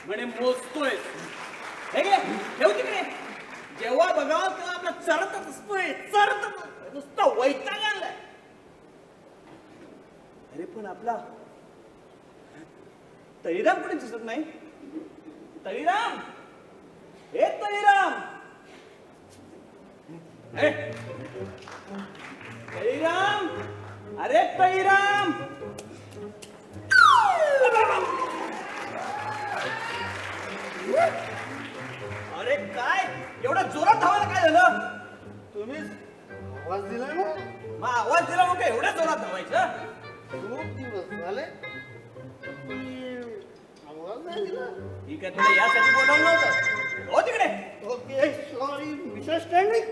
म्हणे मोजतोय. हे घे, ठेव तिकडे. जेव्हा बघावं तेव्हा आपला चरतच असतोय, चरतच नुसतं वैताग आणलाय. अरे पण आपला तळीराम कुठे दिसत नाही. तळीराम, हे तळीराम, तळीराम, अरे तळीराम. अरे काय एवढा जोरात धावायला काय झालं. तुम्हीच आवाज दिला ना. मग आवाज दिला मग एवढ्या जोरात धावायचं. खूप दिवस झाले आवाज नाही दिला. ठीक आहे, तुला यासाठी बोलावलं नव्हतं. हो तिकडे. Okay sorry misunderstanding.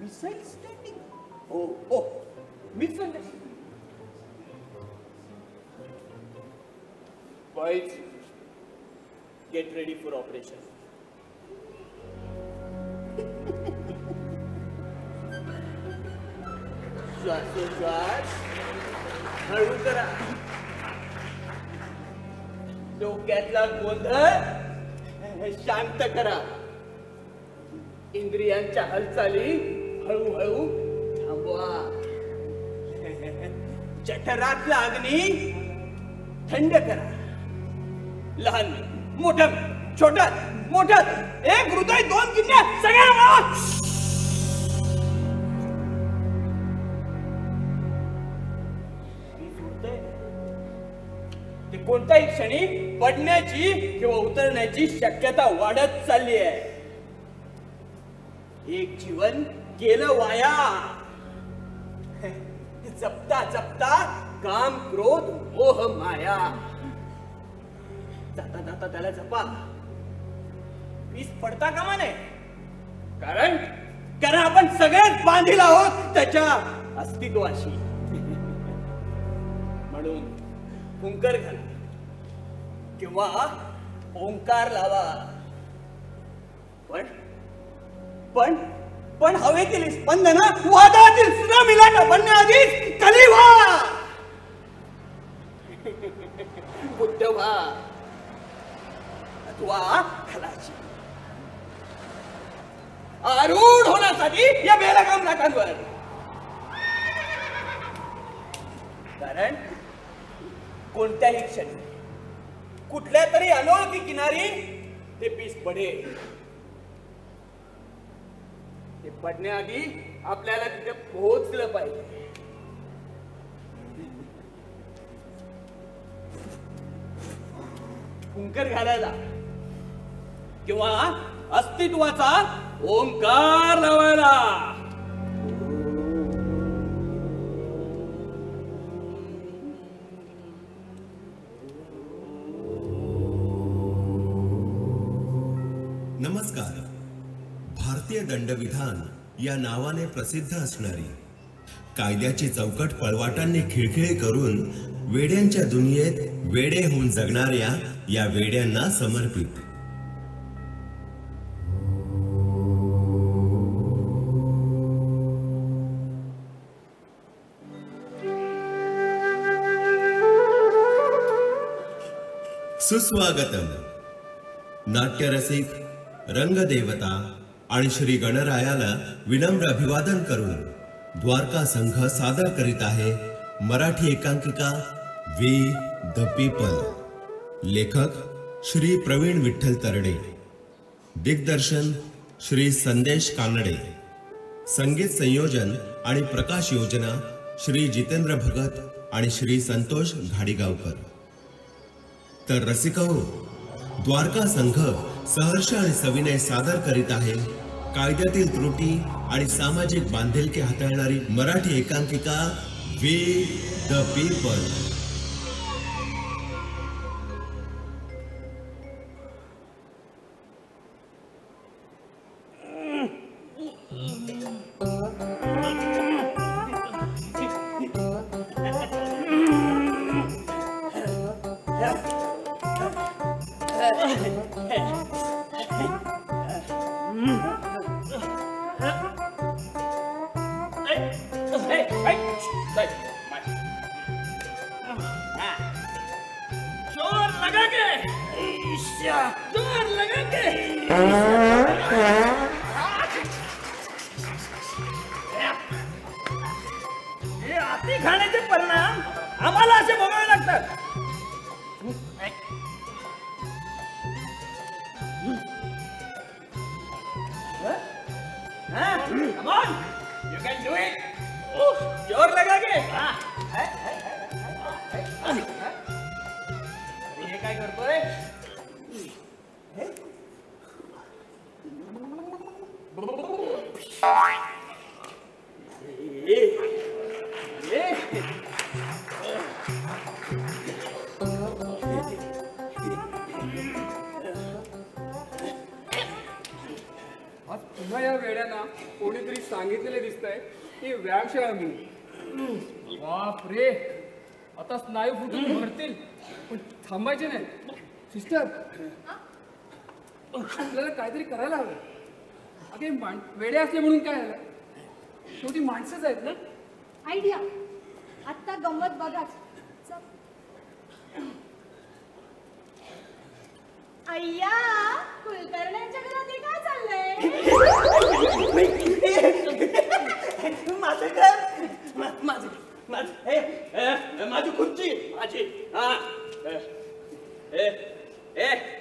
मिसअंडरस्टँडिंग. हो हो misunderstanding. Boys, get ready for operation. श्वासोश्वास हळू करा. डोक्यातला गोंधळ शांत करा. इंद्रियांच्या हालचाली हळूहळू थांबवा. जठरातला अग्नी थंड करा. लहान मोठं छोटं मोठं, एक हृदय दोन किडन्या सगळ्या ते कोणत्याही क्षणी पडण्याची किंवा उतरण्याची शक्यता वाढत चालली आहे. एक जीवन गेलं वाया. जपता जपता काम क्रोध मोह माया. जाता जाता त्याला जपा. पीस पडता कामा नये. कारण आपण सगळेच बांधील आहोत त्याच्या अस्तित्वाशी. म्हणून हुंकार घाला किंवा ओंकार लावा. पण पण हवेतील स्पंदन वादळातील सुनामीला बनण्याआधीच कली व्हा. बुद्ध व्हा अथवा खलाशी. आरूढ होण्यासाठी या बेलगाम लाटांवर. कारण कोणत्याही क्षणी कुठल्या तरी अनोळखी किनारी ते पीस पडेल. ते पडण्याआधी आपल्याला तिथे पोहोचलं पाहिजे. हुंकार घालायला किंवा अस्तित्वाचा ओंकार लावायला. नमस्कार. भारतीय दंडविधान या नावाने प्रसिद्ध असणारी, कायद्याची चौकट पळवाटांनी खिळखिळे करून वेड्यांच्या दुनियेत वेडे होऊन जगणाऱ्या या वेड्यांना समर्पित. सुस्वागतम. नाट्यरसिक, रंगदेवता आणि श्री गणरायाला विनम्र अभिवादन करून द्वारका संघ सादर करीत आहे मराठी एकांकिका वी द पीपल. लेखक श्री प्रवीण विठ्ठल तरडे. दिग्दर्शन श्री संदेश कानडे. संगीत संयोजन आणि प्रकाश योजना श्री जितेंद्र भगत आणि श्री संतोष घाडीगावकर. तर रसिको, द्वारका संघ सहर्ष आणि सविनय सादर करीत आहे कायद्यातील त्रुटी आणि सामाजिक बांधिलकी हाताळणारी मराठी एकांकिका वी द पीपल. हे अति खाण्याचे परिणाम आम्हाला असे भोगावे लागतात. Come on, you can do it. जोर लगा के. हे काय करतोय? आज पुन्हा या वेड्यांना कोणीतरी सांगितलेले दिसतंय की व्यायामशाळा म्हणून. बाप रे, आता स्नायू फुटून भरतील पण थांबायचे नाही. सिस्टर, आपल्याला काहीतरी करायला हवं. अगे वेडे असले म्हणून काय झालं, शेवटी माणसंच आहेत ना. आयडिया. आत्ता गंमत बघाच. अय्या, कुलकर्ण्यांच्या घरात हे काय चाललंय? माझं घर, माझी खुर्ची, माझी.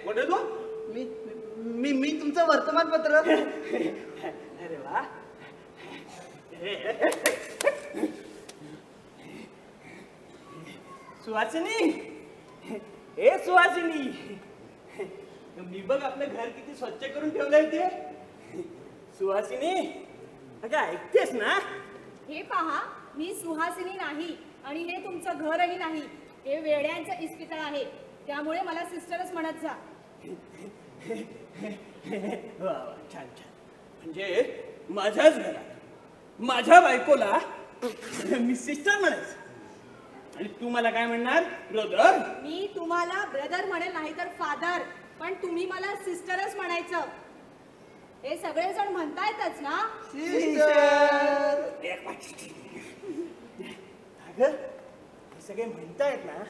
कोण तू? मी तुमचं वर्तमानपत्र. अरे वा. सुहासिनी, हे सुहासिनी, मी बघ आपलं घर किती स्वच्छ करून ठेवलंय ते. सुहासिनी, अगं ऐकतेस ना? हे पहा, मी सुहासिनी नाही आणि हे तुमचं घरही नाही. हे वेड्यांचं इस्पितळ आहे, त्यामुळे मला सिस्टरच म्हणत जा. वा वा, छान छान. म्हणजे माझ्याच घरात माझ्या बायकोला मी सिस्टर म्हणायचं आणि तू मला काय म्हणणार? ब्रदर. मी तुम्हाला ब्रदर म्हणेल नाही तर फादर, पण तुम्ही मला सिस्टरच म्हणायचं. हे सगळेजण म्हणतायतच ना. अगं, हे सगळे म्हणतायत ना,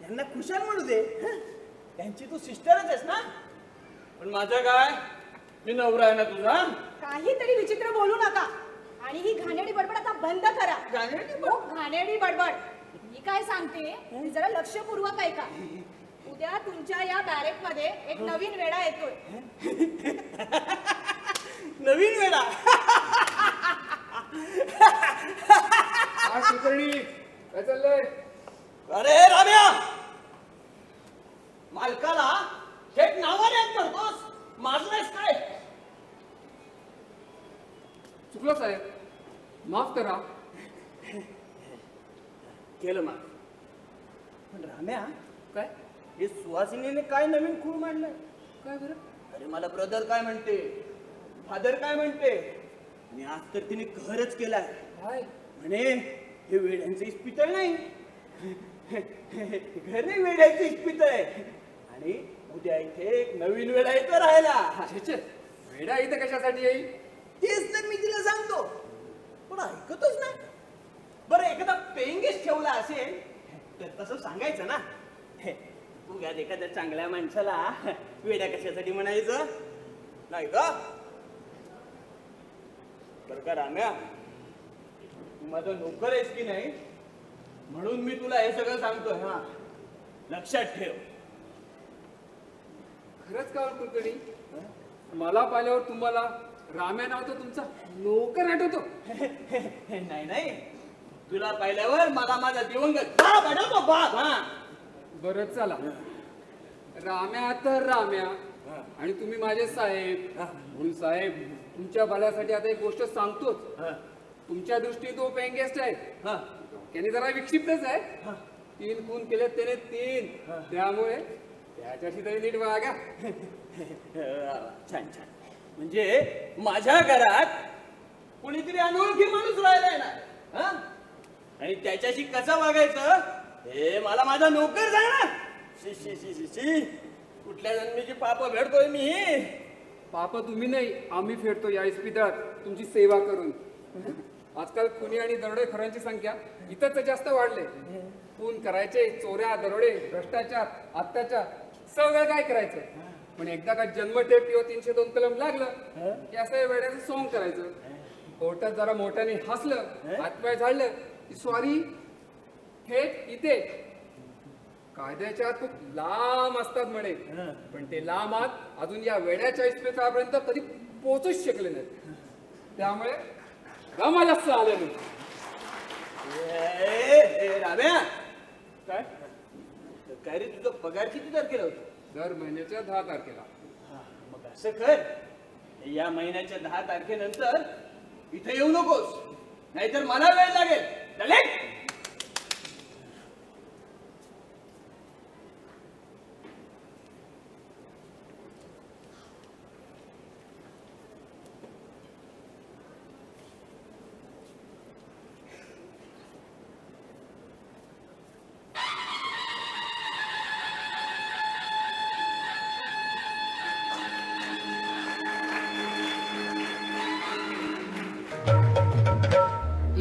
त्यांना खुशाल म्हणू दे. त्यांची तू सिस्टरच आहेस ना. पण माझं काय, मी नवरा आहे ना तुझा. काहीतरी विचित्र बोलू नका आणि ही घाणेरडी बडबड आता बंद करा. घाणेरडी हो, घाणेरडी बडबड. मी काय सांगते ते जरा लक्षपूर्वक ऐका. उद्या तुमच्या या बॅरेक मध्ये एक नवीन वेडा येतोय. नवीन वेडा? काय कुलकर्णी, काय चाललंय? अरे राम्या, मालकाला थेट नावाने करतोस, मारलायस काय? चुकलो साहेब, माफ करा. केलं माफ. पण राम्या, काय हे सुहासिनीने काय नवीन खूळ मांडलंय? काय बरं? अरे मला ब्रदर काय म्हणते, फादर काय म्हणते, आणि आज तर तिने कहरच केलाय. काय म्हणे हे वेड्यांचं इस्पितळ नाही, घर नाही, वेड्यांचं इस्पितळ आहे. आणि उद्या इथे एक नवीन वेडा येतो राहायला. छे, वेडा इथं कशासाठी येईल? तेच तर मी तिला सांगतो, पण ऐकतच नाही. बरं, एखादा पेंगेस ठेवला असेल तर तसं सांगायचं ना. उगाच एखाद्या चांगल्या माणसाला वेड्या कशासाठी म्हणायचं नाही का? बरं का राम्या, तू माझा नोकर आहेस की नाही, म्हणून मी तुला हे सगळं सांगतोय. हा, लक्षात ठेव. खरंच का कुलकर्णी, मला पाहिल्यावर तुम्हाला राम्या नाव तर तुमचा नोकर आठवतो. नाही नाही, तुला पाहिल्यावर मला माझा दिवंगत बाप आठवतो, बाप. हा, बरं चला, राम्या तर राम्या आणि तुम्ही माझे साहेब. म्हणून साहेब, तुमच्या भल्यासाठी आता एक गोष्ट सांगतोच. तुमच्या दृष्टीने तो पेइंग गेस्ट आहे, त्याने जरा विक्षिप्तच आहे. 3 खून केले त्याने 3, त्यामुळे त्याच्याशी तरी नीट वागा. छान छान. म्हणजे माझ्या घरात कुणीतरी अनोळखी माणूस राहिलाय ना, आणि त्याच्याशी कसं वागायचं हे मला माझा नोकर सांगणार. शी शी शी शी शी, कुठल्या जन्मीची पाप भेटतोय मी. पाप तुम्ही नाही, आम्ही फेडतो या इस्पितळात तुमची सेवा करून. आजकाल खुनी आणि दरोडेखोरांची संख्या इथंच जास्त वाढले. खून करायचे, चोऱ्या, दरोडे, भ्रष्टाचार, अत्याचार, सगळं काय करायचं. पण एकदा का जन्मठेप किंवा 302 कलम लागलं की असं वेड्याचं सॉंग करायचं. कोर्टात जरा मोठ्याने हसलं, हातपाय झाडलं की सॉरी थेट इथे. कायद्याच्या आत खूप लांब असतात म्हणे, पण ते लांब आत अजून या वेड्याच्या इस्पितळापर्यंत कधी पोहोचूच शकले नाहीत. त्यामुळे गमाला आलं नाही. राम्या, काय काय रे तुझा पगार किती तारखेला होता? दर महिन्याच्या 10 तारखेला. मग असं कर, या महिन्याच्या 10 तारखेनंतर इथे येऊ नकोस, नाहीतर मला वेळ लागेल. चले.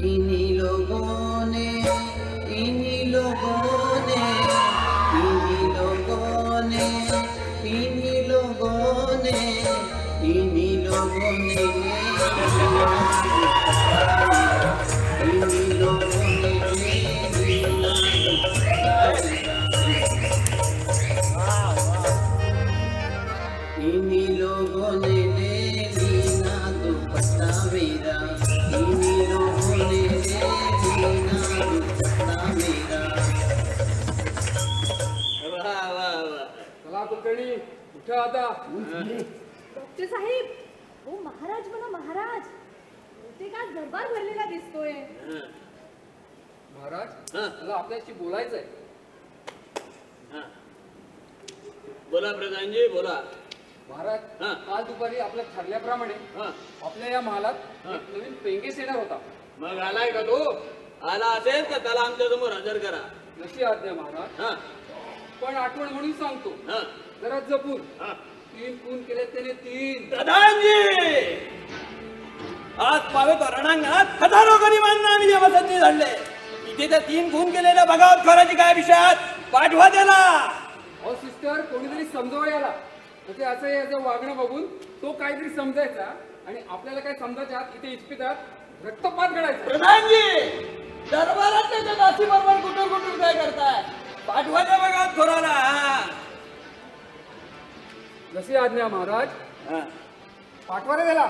इन्हीं लोगों ने इन्हीं लोगों ने इन्हीं लोगों ने इन्हीं लोगों ने इन्हीं लोगों ने इन्हीं लोगों ने इन्हीं लोगों ने ले लीना दुपट्टा मेरा. इन्हीं लोगों ने ले लीना दुपट्टा मेरा. वा वा वा. चला कुलकर्णी उठा आता. डॉक्टर साहेब, ओ महाराज म्हणा महाराज, ते का दरबार भरलेला दिसतोय. महाराज हा. मला आपल्याशी बोलायचंय. हा. बोला प्रधानजी, बोला. महाराज हा. काल दुपारी आपल्या ठरल्याप्रमाणे हा. आपल्या या महालात हा. एक नवीन पेंगेस येणार होता. मग आलाय का तो? आला असेल का त्याला आमच्या समोर हजर करा. नशी आज्ञा महाराज. हा. पण आठवण म्हणून सांगतो, हा. जरा जपून. हा. 3 खून केले त्याने 3. प्रधानजी, आज पावेतो रणांगणात हजारो गरिबांना आम्ही जमासंधी झाडले. इथे त्या 3 खून केलेल्या बगावतखोराची काय विषयात पाठवा त्याला. अहो सिस्टर, कोणीतरी समजावं याला. म्हणजे असं याचं वागणं बघून तो काहीतरी समजायचा आणि आपल्याला काय समजायच्या आत इथे इस्पितात रक्तपात घडायचा. प्रधानजी, दरबारात त्याच्या दासी बरोबर कुठून कुठून काय करताय? पाठवा त्या बगावतखोराला. हा. जशी आज्ञा महाराज. हा. पाठवा रे त्याला.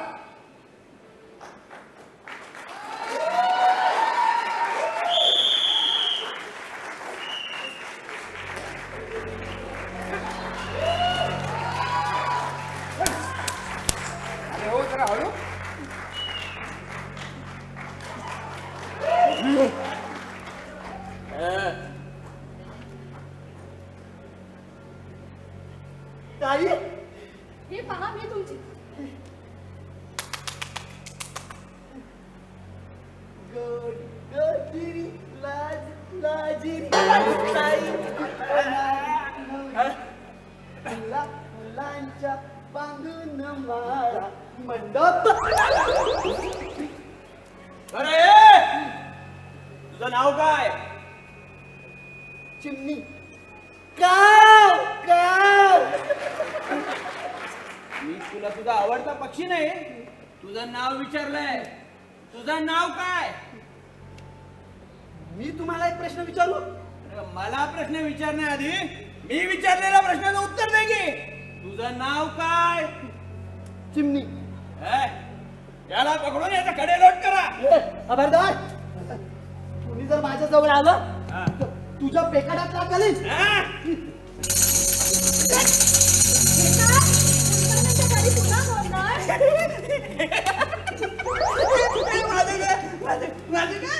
अरे हो, जरा हळू. ताई, हे पहा, मी तुमची गोडगिरी लाजिरी ताई, मुलांच्या बांधून माळा मंडप. अरे, तुझं नाव काय? चिमणी. काव काव. मी तुला तुझा आवडता पक्षी नाही, तुझं नाव विचारलंय. तुझं नाव काय? मी तुम्हाला एक प्रश्न विचारू? अरे, मला प्रश्न विचारण्याआधी मी विचारलेल्या प्रश्नाचं उत्तर दे की. तुझं नाव काय? चिमणी. याला पकडून याचा कडेलोट करा. खबरदार, तुम्ही जर माझ्या जवळ आलं हा. तर तुझ्या पेकाडात लागेल. हा? घरी पुन्हा बोलणार. माझं काय?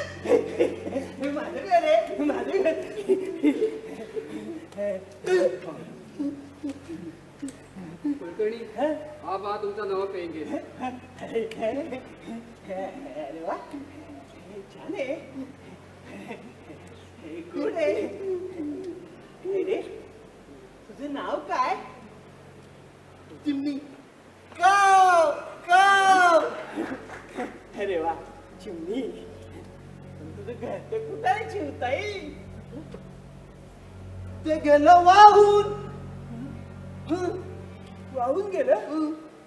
माझं काय रे? माझं काय? कुलकर्णी, हा बा तुमचा नवा पेंगेस. अरे वा, छान आहे. गुड आहे. रे, तुझं नाव काय? चिमणी. काव काव. अरे वा, चिमणी. तुझं घर ते कुठं आहे चिवताई? ते गेलं वाहून. वाहून गेलं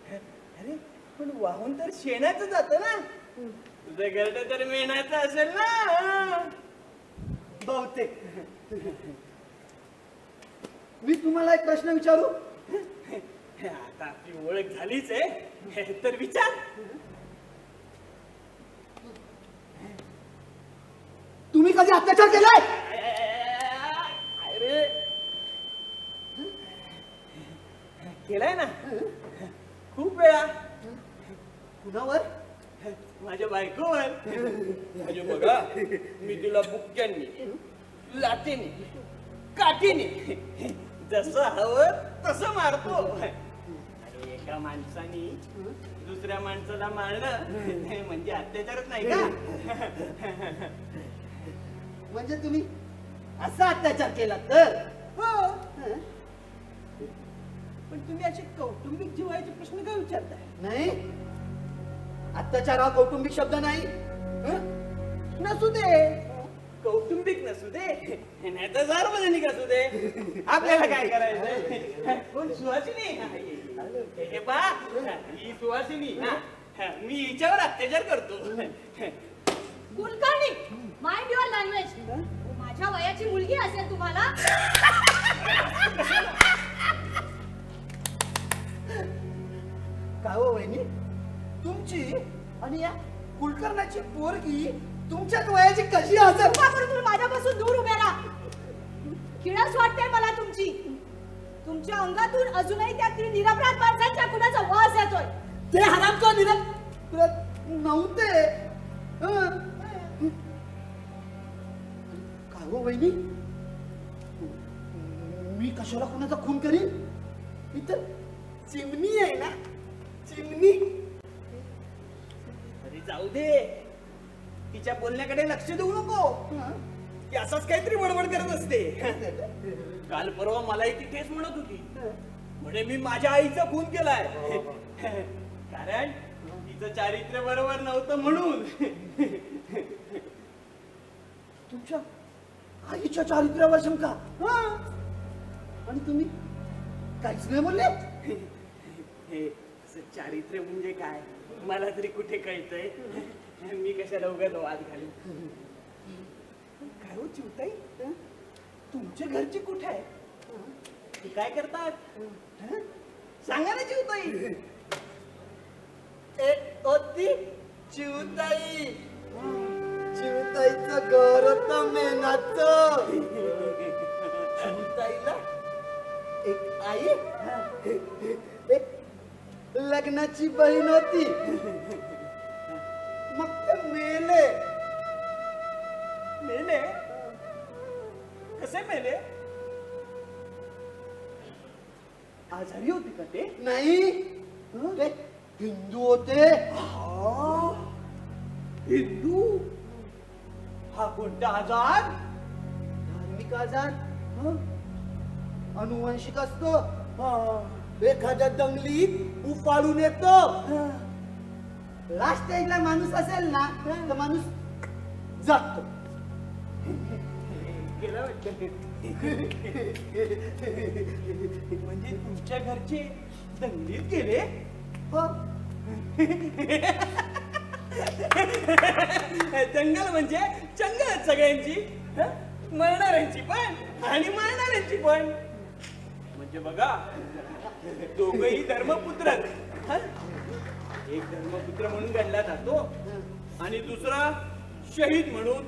अरे पण वाहून तर शेणाचं जात ना तुझं घरट तर मेणाचं असेल ना बहुतेक. मी तुम्हाला एक प्रश्न विचारू? आता आपली ओळख झालीच आहे तर विचार. तुम्ही कधी अत्याचार केलाय? अरे केलाय ना खूप वेळा. कुणावर? माझ्या बायकोवर. म्हणजे बघा मी तिला बुक्क्यांनी लाटीने काठीने जसं हवं तसं मारतो. आणि एका माणसाने दुसऱ्या माणसाला मारणं म्हणजे अत्याचारच नाही का? म्हणजे तुम्ही असा अत्याचार केला तर? हो. पण तुम्ही असे कौटुंबिक जिव्हाळ्याचे प्रश्न काय विचारताय? नाही, अत्याचार हा कौटुंबिक शब्द नाही. नसू दे कौटुंबिक नसू दे नाही तर सार्वजनिक असू दे आपल्याला काय करायचं. कोण सुहासिनी? हे पहा ही सुहासिनी मी हिच्यावर अत्याचार करतो. Kulkarni mind your language. माझ्या वयाची मुलगी असेल तुम्हाला. काय हो वहिनी, तुमची आणि या कुलकर्णाची पोरगी तुमच्याच वयाची कशी असेल? तुम्ही माझ्यापासून दूर उभे राहा. किळस वाटते मला तुमची. तुमच्या अंगातून अजूनही त्या तीन निरपराध माणसांच्या कुणाचा वास येतोय. ते हरामचो नव्हते. काय हो वहिनी, मी कशाला कोणाचा खून करीन? इथं चिमणी आहे ना, चिमणी. अरे जाऊ दे तिच्या बोलण्याकडे लक्ष देऊ नको. ती असंच काहीतरी बडबड करत असते. काल परवा मलाही ती तेच म्हणत होती. म्हणे मी माझ्या आईचा खून केलाय कारण तिचं चारित्र्य बरोबर नव्हतं म्हणून. तुमच्या आईच्या चारित्र्यावर शंका? आणि तुम्ही काहीच नाही बोलले? हे चारित्र्य म्हणजे काय मला तरी कुठे कळतंय. मी कशाला उगाच वाद घालू. काय हो चिवताई, तुमच्या घरची कुठे आहे? ती काय करतात सांगा ना चिवताई. एक होती चिवताई. चिवताईचं घर होतं मेनाचं. चिवताईला एक आई, एक लग्नाची बहीण होती. मग ते मेले. मेले? कसे मेले? आजारी होती का ते? नाही, ते हिंदू होते. हिंदू? हा कोणता आजार? धार्मिक आजार. अनुवंशिक असतो. एखाद्या दंगलीत उपाडून येतो. लास्ट स्टेजला माणूस असेल ना तर माणूस जातो. गेला वाटतं. म्हणजे तुमच्या घरचे दंगलीत गेले? हो. दंगल म्हणजे चंगल सगळ्यांची, मरणाऱ्यांची पण आणि मारणाऱ्यांची पण. म्हणजे बघा दोघही धर्मपुत्र. एक धर्मपुत्र म्हणून गणला जातो आणि दुसरा शहीद म्हणून.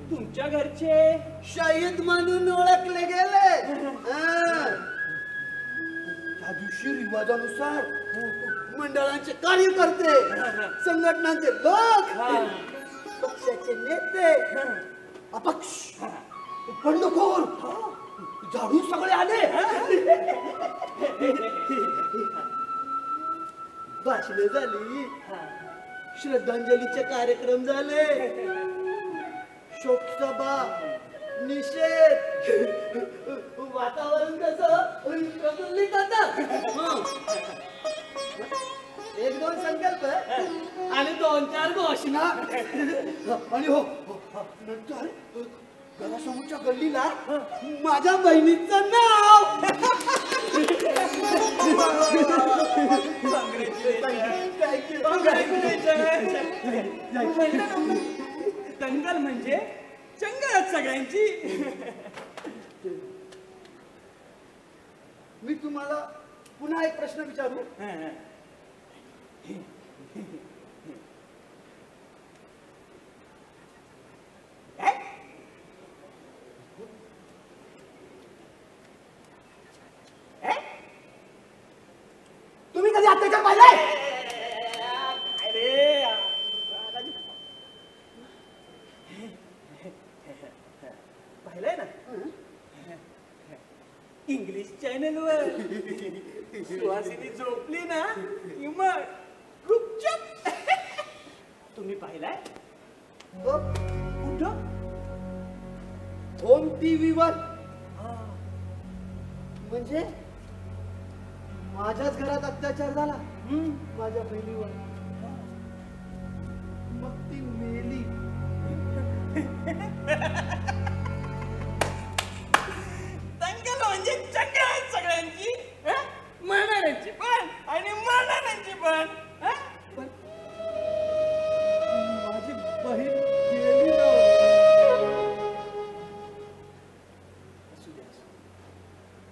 तुमच्या घरचे शहीद म्हणून ओळखले गेले. त्या दिवशी रिवाजानुसार मंडळांचे कार्यकर्ते, संघटनांचे लोक, पक्षाचे नेते, अपक्ष, बंडखोर झाडून सगळे आले. भाषणे झाली, श्रद्धांजलीचे कार्यक्रम झाले, शोकसभा, निषेध. वातावरण कसं प्रफुल्लित होतं. एक दोन संकल्प आणि दोन चार घोषणा. आणि हो नंतर घरासमोरच्या गल्लीला माझ्या बहिणीचं नाव. दंगल म्हणजे चंगळच सगळ्यांची. मी तुम्हाला पुन्हा एक प्रश्न विचारू. तुम्ही कधी अत्याचार पाहिलाय? अरे पाहिलंय ना इंग्लिश चॅनलवर. सुहासिनी झोपली ना की मग गुपचूप. तुम्ही पाहिलाय? कुठं? होम टीव्ही वर. म्हणजे माझ्याच घरात अत्याचार झाला माझ्या बहिणीवर. मग ती मेली. दंगल म्हणजे चंगळ सगळ्यांची. मारणाऱ्यांची पण आणि मारणाऱ्यांची पण. पण माझी बहीण गेली ना. असू द्या.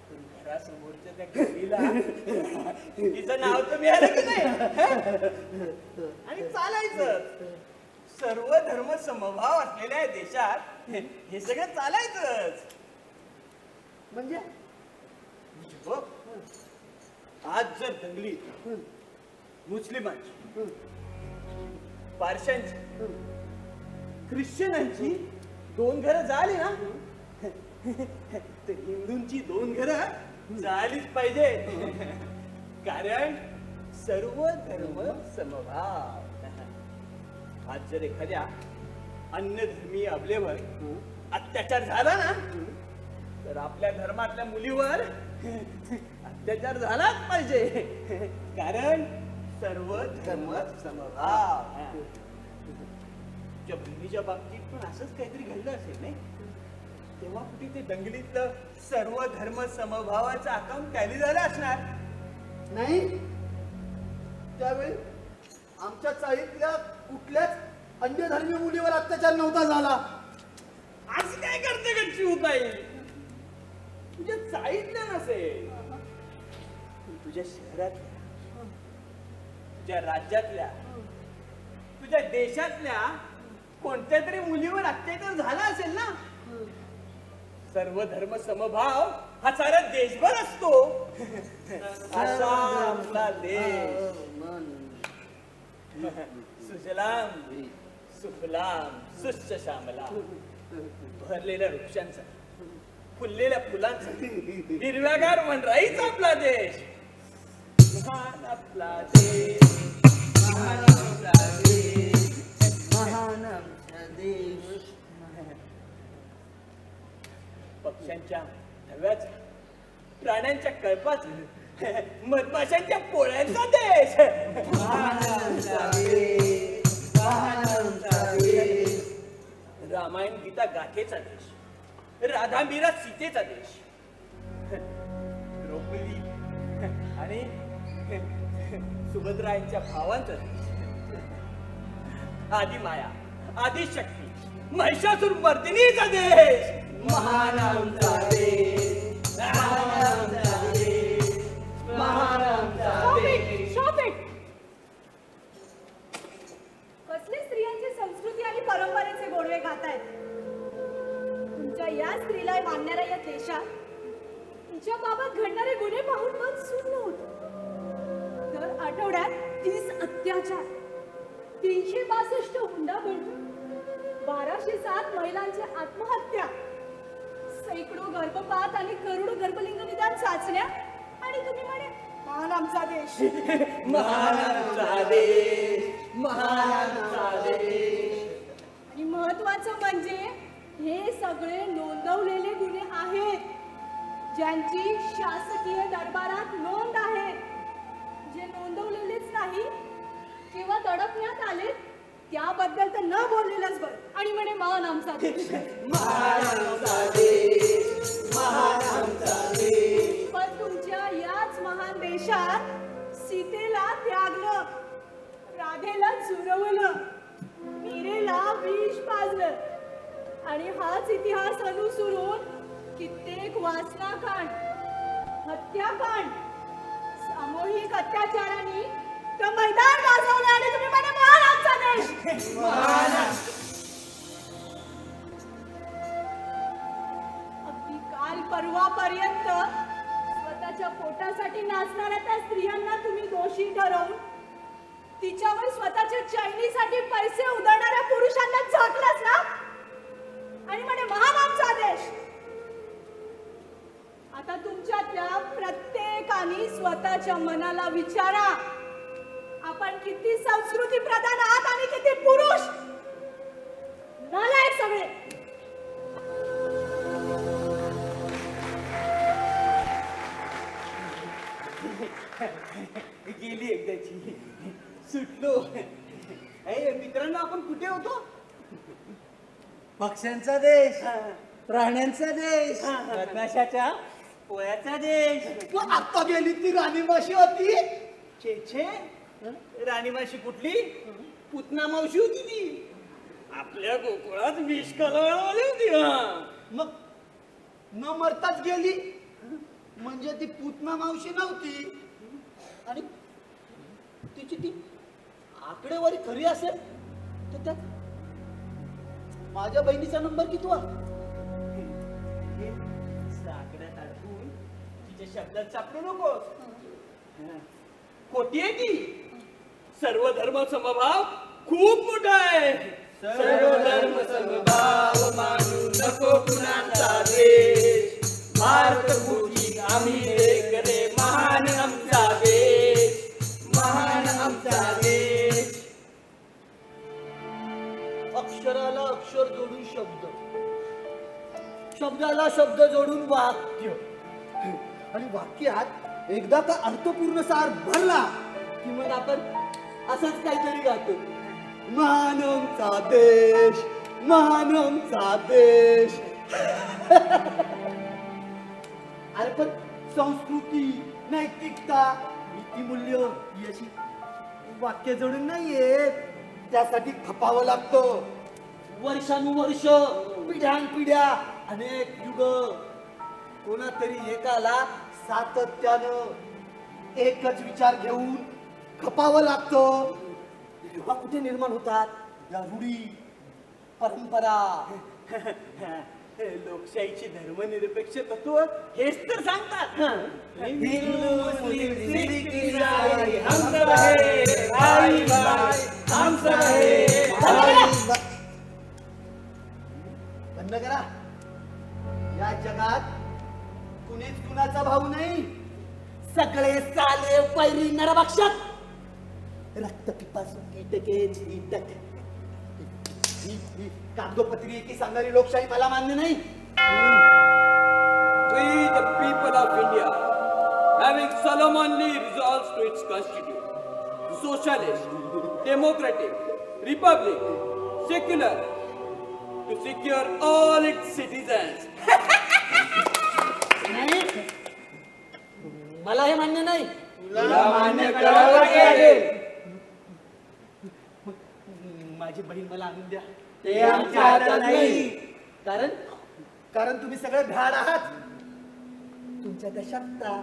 पण घरासमोरच्या त्या घरीला तिचं नाव तर मिळालं की नाही. आणि चालायचं. सर्व धर्म समभाव असलेल्या देशात हे सगळं चालायचंच. म्हणजे बघ, आज जर दंगली मुस्लिमांची, पारशांची, ख्रिश्चनांची 2 घरं झाली ना तर हिंदूंची 2 घरं झालीच पाहिजे. कारण सर्व धर्म समभाव. आज जर एखाद्या अन्य धर्मीय अबलेवर अत्याचार झाला ना तर आपल्या धर्मातल्या मुलीवर अत्याचार झालाच पाहिजे. कारण सर्व धर्म समभाव. तुझ्या बहिणीच्या बाबतीत पण असंच काहीतरी घडलं असेल नाही? तेव्हा कुठे ते दंगलीतलं सर्व धर्म समभावाचं अकाउंट टॅली झालं असणार. नाही, त्यावेळी आमच्या चाळीतल्या कुठल्याच अन्य धर्मीय मुलीवर अत्याचार नव्हता झाला. असं काय करते का चिवताई? तुझ्या चाळीतल्या नसेल, तुझ्या शहरातल्या, तुझ्या राज्यातल्या, तुझ्या देशातल्या कोणत्या तरी मुलीवर अत्याचार झाला असेल ना. सर्व धर्म समभाव हा सारा देशभर असतो. असा आपला देश. सुजलाम सुफलाम सुश्च श्यामलाम. भरलेल्या वृक्षांचा, फुललेल्या फुलांचा, हिरव्यागार वनराईचा आपला देश. महान आपला देश, महान आपला देश, महान आपला देश. पक्ष्यांच्या थव्याचा, प्राण्यांच्या कळपाचा, मधमाशांच्या पोळ्यांचा देश. महान आमचा देश, महान आमचा देश. रामायण गीता गाथेचा देश, राधा मीरा सीतेचा देश, द्रौपदी आणि सुभद्रायांच्या भावांचा देश, आदी माया, आदी शक्ती, महिषासुर मर्दिनीचा देश. महान आमचा देश, महान आमचा देश, महान आमचा देश. कसले स्त्रियांची संस्कृती आणि परंपरेचे गोडवे गातायत. तुमच्या या स्त्रीला मानणाऱ्या या देशात तिच्या बाबत घडणारे गुन्हे पाहून मन सुन्न होत. दर आठवड्यात 30 अत्याचार, 362 हुंडाबळी, 1207 महिलांची आत्महत्या, सैकडो गर्भपात आणि करोडो गर्भलिंग निदान चाचण्या. आणि तुम्ही म्हणे महान आमचा देश. महान आमचा देश, महान आमचा देश. आणि महत्वाचं म्हणजे हे सगळे नोंदवलेले गुन्हे आहेत, ज्यांची शासकीय दरबारात नोंद आहे. जे नोंदवलेलेच नाही किंवा दडपण्यात आले त्याबद्दल तर न बोललेलंच बरं. आणि म्हणे महान आमचा देश, महान आमचा देश, महान आमचा देश. पण तुमच्या देशात सीतेला त्यागलं, राधेला चुरवलं, मीरेला विष पाजलं आणि हाच इतिहास अनुसरून कित्येक वासनाकांड, हत्याकांड, सामूहिक अत्याचारांनी तर मैदान गाजवलं आणि तुम्ही म्हणे महान आमचा देश. अगदी काल परवापर्यंत स्वतःच्या पोटासाठी नाचणाऱ्या त्या स्त्रियांना तुम्ही दोषी ठरवून तिच्यावर स्वतःच्या चैनीसाठी पैसे उधळणाऱ्या पुरुषांना झाकलंच ना आणि म्हणे महान आमचा देश. आता तुमच्यातल्या प्रत्येकाने स्वतःच्या मनाला विचारा, आपण किती संस्कृती प्रधान आहात आणि किती पुरुष नालायक सगळे. गेली एकदाची, सुटलो. मित्रांनो, आपण कुठे होतो? पक्ष्यांचा देश, प्राण्यांचा देश, बदमाशाच्या पोळ्याचा देश. तू आता गेली ती राणीमाशी होती. छे छे, राणीमाशी कुठली? पुतना मावशी होती ती. आपल्या गोकुळात विष कालवणारी होती. मग न मरताच गेली म्हणजे ती पुतना मावशी नव्हती. आणि तिची ती आकडेवारी खरी असेल तर त्यात माझ्या बहिणीचा नंबर किती वा? साकड्यात अडकून तिच्या शब्दात सापडू नकोस. खोटी आहे ती. सर्व धर्म समभाव खूप मोठा आहे. सर्व धर्म समभाव मानू नको कुणाचा देश. भारत भूमी आम्ही एक रे, महान आमचा देश, महान आमचा देश. अक्षराला अक्षर जोडून शब्द, शब्दाला शब्द जोडून वाक्य, आणि वाक्यात एकदा का अर्थपूर्ण सार भरला की मग आपण असंच काहीतरी गातो. महान आमचा देश, महान आमचा देश. अरे पण संस्कृती, नैतिकता, नीतिमूल्य याची वाक्य जोडून नाहीये. त्यासाठी खपावं लागतं. वर्षानुवर्ष, पिढ्यानपिढ्या, अनेक युग. कोणातरी एकाला सातत्यानं एकच विचार घेऊन खपावं लागतं. तेव्हा कुठे निर्माण होतात या रूढी, परंपरा. लोकशाहीची धर्मनिरपेक्ष तत्व हेच तर सांगतात. हिंदू, मुस्लिम, सिख, इसाई, हम सब है भाई भाई, हम सब है भाई. बंद करा. या जगात कुणीच कुणाचा भाऊ नाही. सगळे साले पैरी नरभक्षक. रक्त पिपासू कीटके कीटक. ही कागदोपत्री एकी सांगणारी लोकशाही मला मान्य नाही. We the people of India, having solemnly resolved to its constitution, socialist, democratic, republic, secular, to secure all its citizens. नाही, मला हे मान्य नाही. मान्य करावं लागेल. माझी बहीण मला आणून द्या. ते आमच्या हातात नाही. कारण कारण तुम्ही सगळे भ्याड आहात. तुमच्या त्या शब्दा,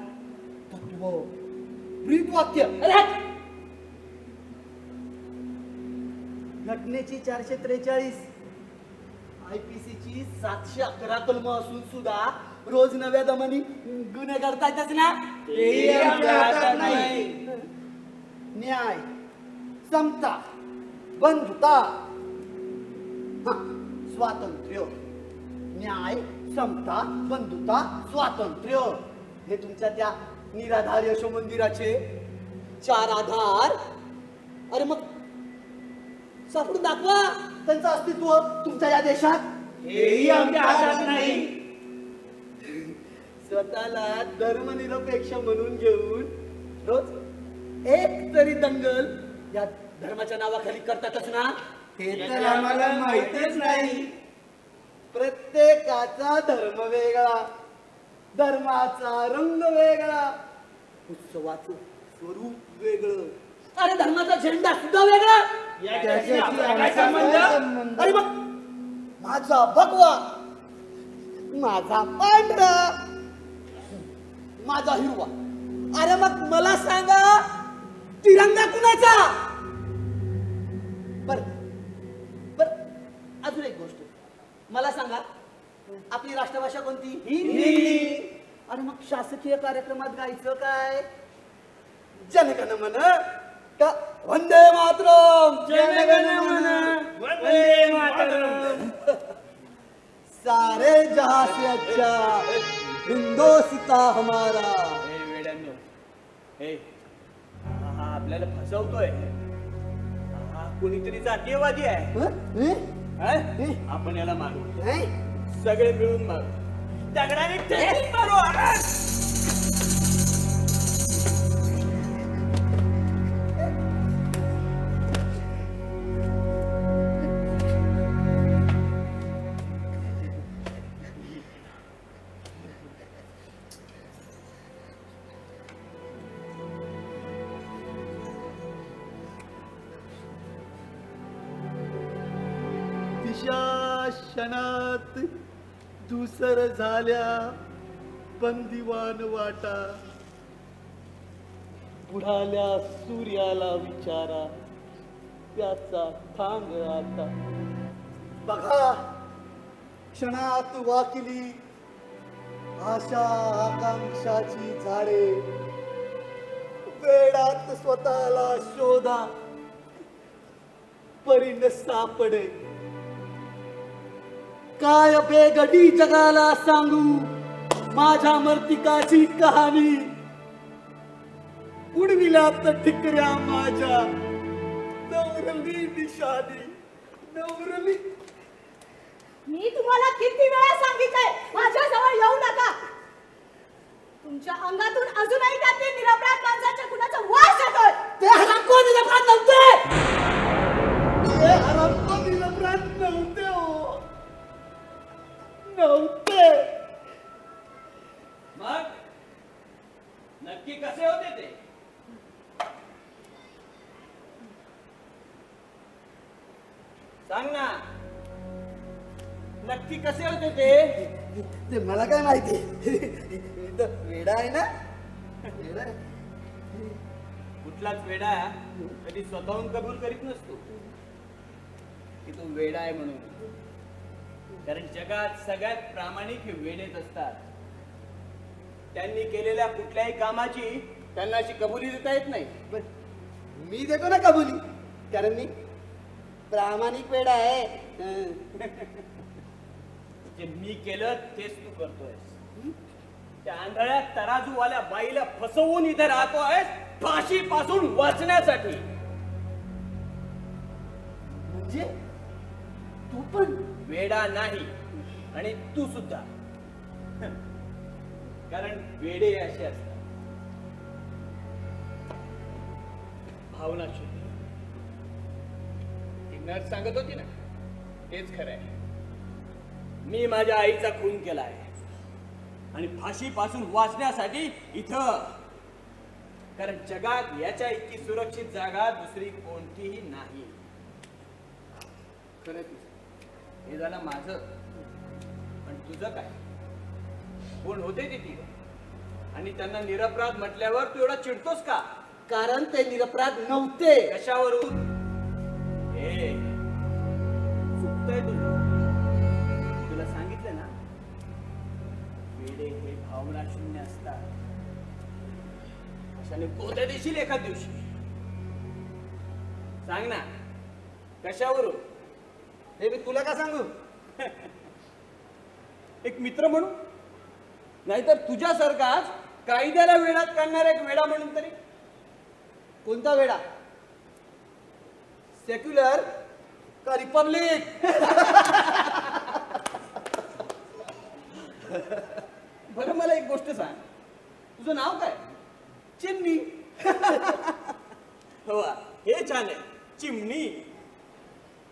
तत्व, ब्रीदवाक्य, घटनेची 443, IPC ची 711 कलम असून सुद्धा रोज नव्या दमानी गुन्हे करतायतच ना. तेही आमच्या हातात नाही. न्याय, समता, बंधुता, स्वातंत्र्य. न्याय, समता, बंधुता, स्वातंत्र्य हे तुमच्या त्या निराधार यशो मंदिराचे 4 आधार. अरे मग सापडून दाखवा त्यांचं अस्तित्व तुमच्या या देशात. हेही आमच्या हातात नाही. स्वतःला धर्मनिरपेक्ष म्हणून घेऊन रोज एक तरी दंगल या धर्माच्या नावाखाली करतातच ना. हे तर आम्हाला माहितीच नाही. प्रत्येकाचा धर्म वेगळा, धर्माचा रंग वेगळा, उत्सवाचं स्वरूप वेगळं, अरे धर्माचा झेंडा सुद्धा वेगळा. याच्याशी आपला काय संबंध? अरे मग माझा भगवा, माझा पांढरा, माझा हिरवा. अरे मग मला सांगा तिरंगा कुणाचा? बर बर, अजून एक गोष्ट मला सांगा, आपली राष्ट्रभाषा कोणती? हिंदी. अरे मग शासकीय कार्यक्रमात गायचं काय? जनगण मन का वंदे मातरम? जनगण मन वंदे मातरम. सारे जहां से अच्छा हिंदोस्ता हमारा. हे वेड्यांनो, हे हा आपल्याला फसवतोय. हा कुणीतरी जातीयवादी आहे. हा? आपण याला मारू, सगळे मिळून मारू, दगडाने ठेचून मारू. क्षणात दुसर झाल्या बंदिवान वाटा. बुडाल्या सूर्याला विचारा त्याचा थांग आता. बघा क्षणात वाकिली आशा आकांक्षाची झाडे. वेळात स्वतःला शोधा परिण सापडे. काय बेगडी जगाला सांगू माझ्या मर्तिकाची कहाणी. उडविल्यात ठिकऱ्या माझ्या नवरली निशाणी. नवरली. मी तुम्हाला किती वेळा सांगितलंय माझ्या जवळ येऊ नका. तुमच्या अंगातून अजूनही त्यातील निरपराध माणसाच्या खुनाचा वास येतोय. ते हरामखोर निरपराध नव्हते. ते हरामखोर निरपराध नव्हते हो. नव्हते. मग नक्की कसे होते ते? सांग ना, नक्की कसे होते ते? ते मला काय माहिती. वेडा आहे ना. वेडा आहे. कुठलाच वेडा कधी स्वतःहून कबूल करीत नसतो की तो वेडा आहे म्हणून. कारण जगात सगळ्यात प्रामाणिक हे वेडेच असतात. त्यांनी केलेल्या कुठल्याही कामाची त्यांना अशी कबुली देता येत नाही. पण मी देतो ना कबुली, कारण मी प्रामाणिक वेडा आहे. जे मी केलं तेच तू करतोयस. त्या आंधळ्या तराजूवाल्या बाईला फसवून इथे राहतोयस फाशी पासून वाचण्यासाठी. म्हणजे तू पण वेडा नाही आणि तू सुद्धा. कारण वेडे असे असतात. भावना शुद्ध. ती नर्स सांगत होती ना, तेच खरं आहे. मी माझ्या आईचा खून केलाय आणि फाशी पासून वाचण्यासाठी इथं. कारण जगात याच्या इतकी सुरक्षित जागा दुसरी कोणतीही नाही. खरं तुझं हे झालं माझं, पण तुझं काय? कोण होते ती आणि त्यांना निरपराध म्हटल्यावर तू एवढा चिडतोस का? कारण ते निरपराध नव्हते. कशावरून? हे चुकतंय तुझं. तुला सांगितलं ना, वेडे हे भावना शून्य असतात. अशाने गोद्या देशील एखाद दिवशी. सांग ना, कशावरून? हे मी तुला का सांगू? एक मित्र म्हणून, नाहीतर तुझ्यासारखाच कायद्याला वेळात काढणारा एक वेडा म्हणून तरी. कोणता वेडा? सेक्युलर का रिपब्लिक? बरं मला एक गोष्ट सांग, तुझं नाव काय? चिमणी. हो हे छान आहे, चिमणी.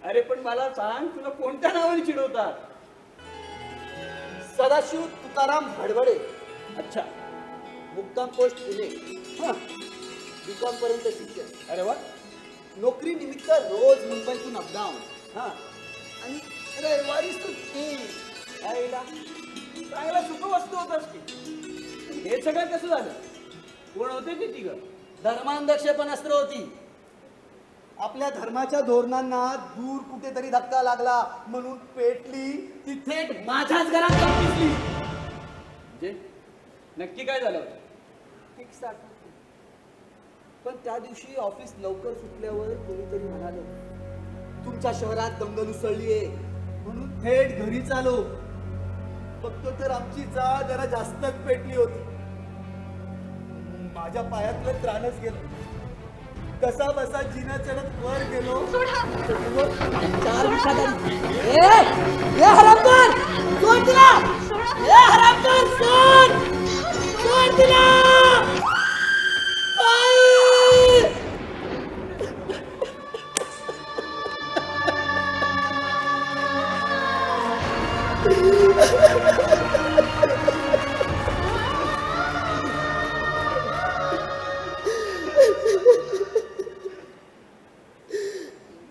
अरे पण मला सांग, तुला कोणत्या नावाने चिडवतात? सदाशिव तुकाराम भडभडे. अच्छा. मुक्काम पोस्ट पुणे. बीकॉम पर्यंत शिक्षण. अरे वा. नोकरी निमित्त रोज मुंबईतून अपडाऊन. हा. आणि रविवारी सुट्टी. आईला चांगला सुख वस्तू होत असते. हे सगळं कसं झालं? कोण होते ती तिघ? धर्मांधक्ष पण अस्त्र होती. आपल्या धर्माच्या धोरणांना दूर कुठेतरी धक्का लागला म्हणून पेटली ती थेट माझ्याच घरात जाऊन दिसली. म्हणजे नक्की काय झालं होतं? फिक्स आठवत नाही. पण त्या दिवशी ऑफिस लवकर सुटल्यावर कोणीतरी म्हणाले तुमच्या शहरात दंगल उसळलीये म्हणून थेट घरीच आलो. बघतो तर आमची जाळ जरा जास्तच पेटली होती. माझ्या पायातलं त्राणच गेलं. कसा बसा जिना चढत वर गेलो. 4 विषादारी. हरामखोर सोड तिला. हरामखोर सोड. सोड तिला.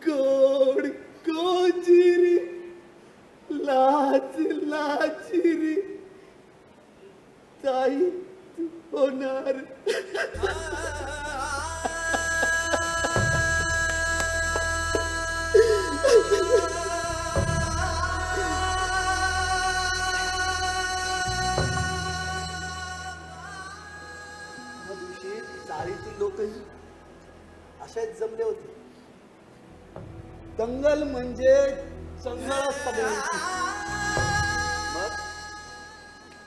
गोड गोजिरी लाज लाजिरी ताई होणार. चाळीतील लोकही अशाच जमले होते. दंगल म्हणजे चंगळ सगळ्यांची. मग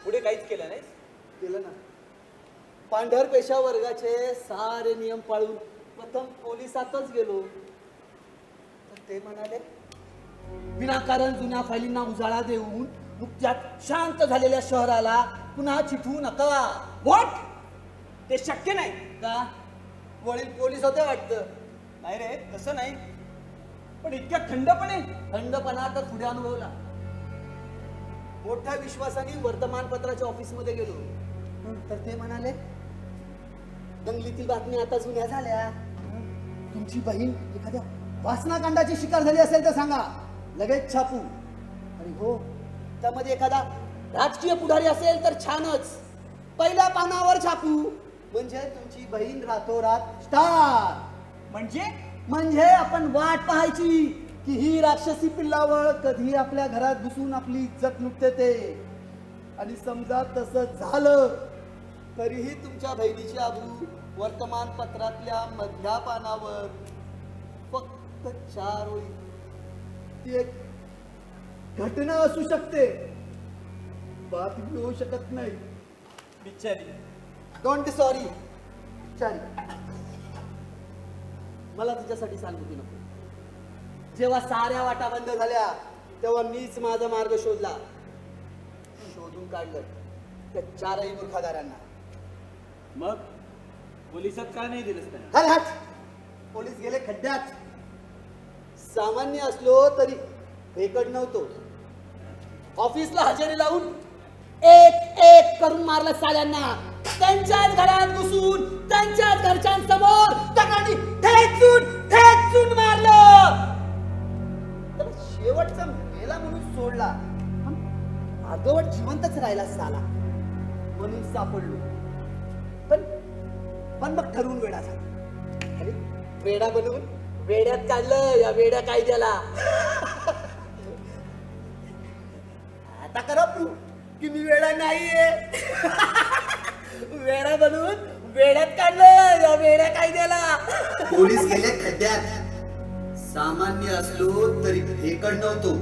पुढे काहीच केलं नाही? केलं ना. पांढर पेशा वर्गाचे सारे नियम पाळून प्रथम पोलिसातच गेलो. तर ते म्हणाले विनाकारण जुन्या फायलींना उजाळा देऊन नुकत्याच शांत झालेल्या शहराला पुन्हा चिथू नका. व्हॉट? ते शक्य नाही. का? वडील पोलीस होते वाटतं. नाही रे, तसं नाही. पण इतक्या थंडपणे? थंडपणा तर पुढे अनुभवला. मोठ्या विश्वासाने वर्तमानपत्राच्या ऑफिसमध्ये गेलो. तर ते म्हणाले दंगलीतील बातम्या आता जुन्या झाल्या. तुमची बहीण एखाद्या वासनाकांडाची शिकार झाली असेल तर सांगा, लगेच छापू. आणि हो, त्यामध्ये एखादा राजकीय पुढारी असेल तर छानच, पहिल्या पानावर छापू. म्हणजे तुमची बहीण रातोरात स्टार. म्हणजे आपण वाट पाहायची की ही राक्षसी पिल्लावळ कधी आपल्या घरात घुसून आपली इज्जत लुटते ते. आणि समजा तसं झालं तरीही तुमच्या बहिणीची आबरू वर्तमानपत्रातल्या मधल्या पानावर फक्त 4 ओळी. ती एक घटना असू शकते, बातमी होऊ शकत नाही. बिचारी. Don't sorry. बिचारी. मला तुझ्यासाठी सांगू नको. जेव्हा साऱ्या वाटा बंद झाल्या तेव्हा मीच माझा मार्ग शोधला. शोधून काढलं त्या 4ही मूर्खादारांना. मग पोलिसात का नाही दिलंस त्याला? हर हट. पोलीस गेले खड्ड्यात. सामान्य असलो तरी भेकड नव्हतो. ऑफिसला हजेरी लावून एक एक करून मारलं साल्यांना. त्यांच्याच घरात घुसून त्यांच्याच घरच्यांसमोर दगडांनी ठेचून मारलं. तर शेवटचा मेला म्हणून सोडला, पण अर्धवट जिवंतच राहिला साला म्हणून सापडलो. पण मग ठरवून वेडा झाला. अरे वेडा बनवून वेड्यात काढलं या वेड्या कायद्याला. आता करा प्रूफ की मी वेडा नाहीये. वेडा बनवून वेड्यात काढलं या वेड्या कायद्याला. पोलीस गेले खड्ड्यात. सामान्य असलो तरी भेकड नव्हतो.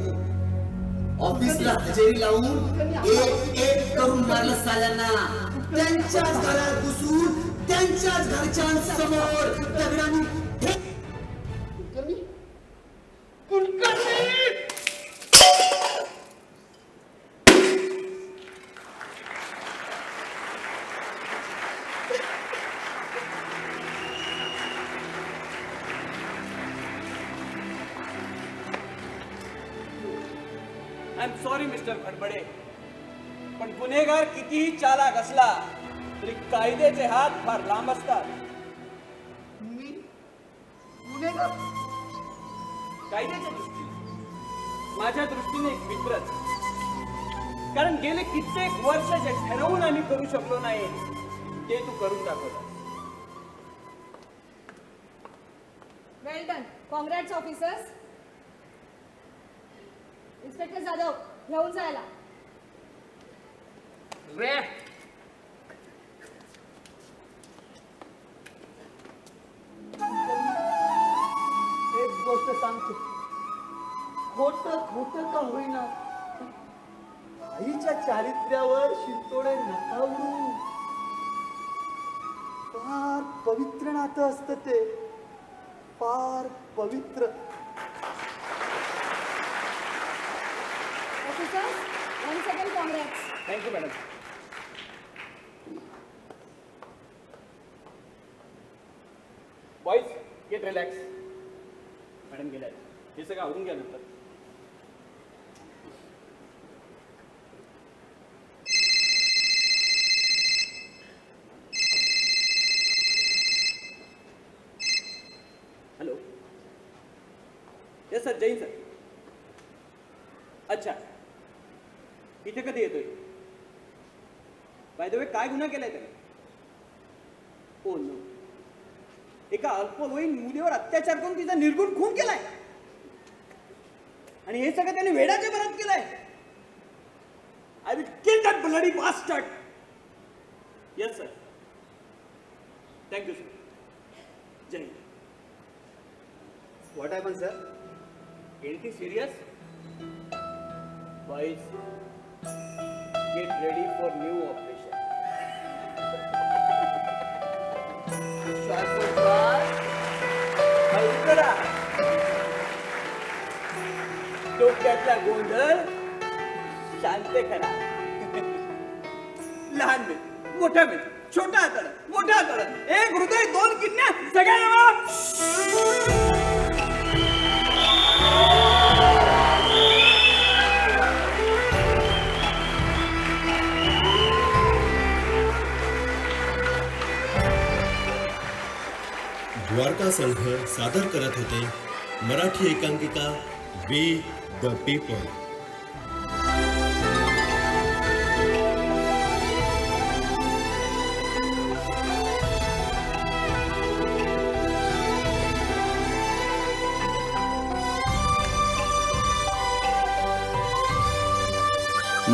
ऑफिसला हजेरी लावून एक एक करून मारलं साल्यांना. त्यांच्याच घरात घुसून त्यांच्याच घरच्यांसमोर दगडांनी आय एम सॉरी मिस्टर खडबडे, पण गुन्हेगार कितीही चालाक असला तरी कायद्याचे हात फार लांब असतात. मी गुन्हेगार? कायद्याच्या दृष्टीने माझ्या दृष्टीने एक मित्रच. कारण गेले कित्येक वर्ष जे ठरवून आम्ही करू शकलो नाही ते तू करून दाखवलं. Well done. Congrats officers. Inspector Jadhav घेऊन जायला. रे एक गोष्ट सांगतो, खोट का होईना आईच्या चारित्र्यावर शिंतोडे नका उडू. फार पवित्र नातं असतं ते, फार पवित्र. Officers once again congrats. Thank you madam. Boys get relax. Madam गेल्या हे सगळं आवडून घ्या नंतर. Hello. Yes sir. Jain sir. अच्छा, इथे कधी येतोय? बाय द वे काय गुन्हा केलाय त्याने? Oh no. एका अल्पवयीन मुलीवर अत्याचार करून तिचा निर्गुण खून केलाय आणि हे सगळं त्याने वेडाच्या भरात केलंय. I will kill that bloody bastard. Yes sir. Thank you sir. जय Hind. What happen sir? Anything serious? Boys get ready for new operation. श्वासोच्छ्वास हळू करा. डोक्यातला गोंधळ शांत करा. लहान मिळ, मोठा मिळ, छोटा हाताळा, मोठा हाताळा, एक हृदय, दोन किडन्या, सगळ्यांना द्वारका संघ सादर करत होते मराठी एकांकिका वी द पीपल.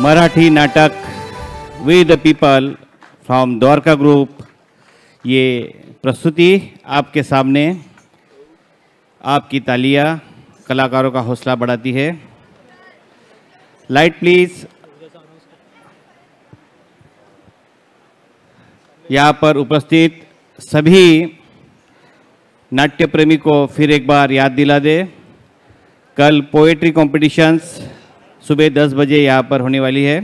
मराठी नाटक we the people from Dwarka group. ये प्रस्तुति आपके सामने. आपकी तालियां कलाकारों का हौसला बढ़ाती है. Light please. यहाँ पर उपस्थित सभी नाट्य प्रेमी को फिर एक बार याद दिला दे, कल पोएट्री कॉम्पिटिशन्स सुबह 10 बजे यहाँ पर होने वाली है.